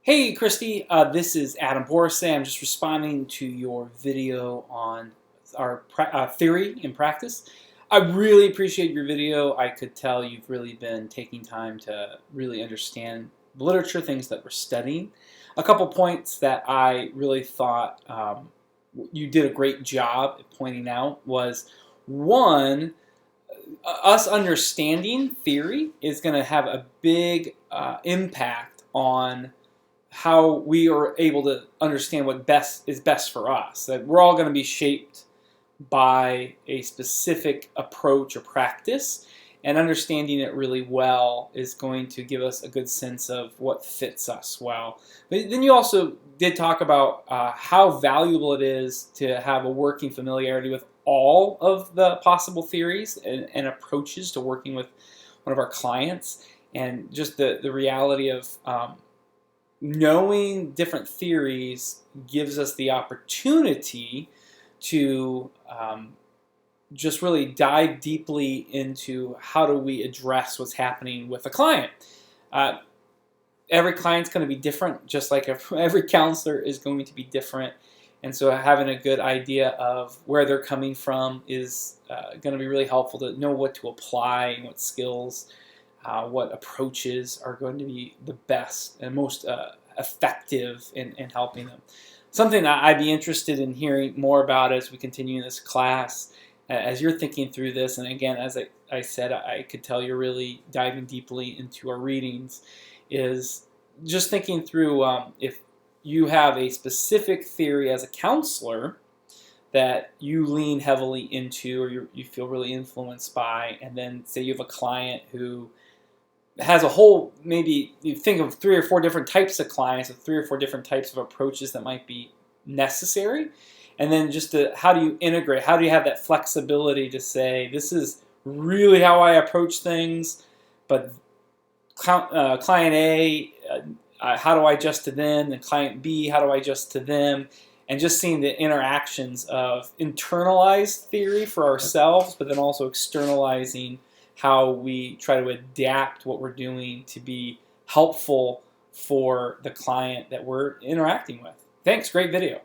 Hey Christy, this is Adam Borisay. I'm just responding to your video on our theory in practice. I really appreciate your video. I could tell you've really been taking time to really understand the literature, things that we're studying. A couple points that I really thought you did a great job at pointing out was one, us understanding theory is going to have a big impact on how we are able to understand what is best for us. That we're all going to be shaped by a specific approach or practice, and understanding it really well is going to give us a good sense of what fits us well. But then you also did talk about how valuable it is to have a working familiarity with all of the possible theories and approaches to working with one of our clients, and just the reality of knowing different theories gives us the opportunity to just really dive deeply into how do we address what's happening with a client. Every client's going to be different, just like every counselor is going to be different. And so having a good idea of where they're coming from is going to be really helpful to know what to apply, what skills, what approaches are going to be the best and most effective in helping them. Something that I'd be interested in hearing more about as we continue in this class, as you're thinking through this, and again, as I said, I could tell you're really diving deeply into our readings, is just thinking through if you have a specific theory as a counselor that you lean heavily into or you feel really influenced by, and then say you have a client who has a whole, maybe you think of 3 or 4 different types of clients with 3 or 4 different types of approaches that might be necessary, and then just how do you integrate, how do you have that flexibility to say this is really how I approach things, but client A, how do I adjust to them, and client B, how do I adjust to them, and just seeing the interactions of internalized theory for ourselves, but then also externalizing how we try to adapt what we're doing to be helpful for the client that we're interacting with. Thanks, great video.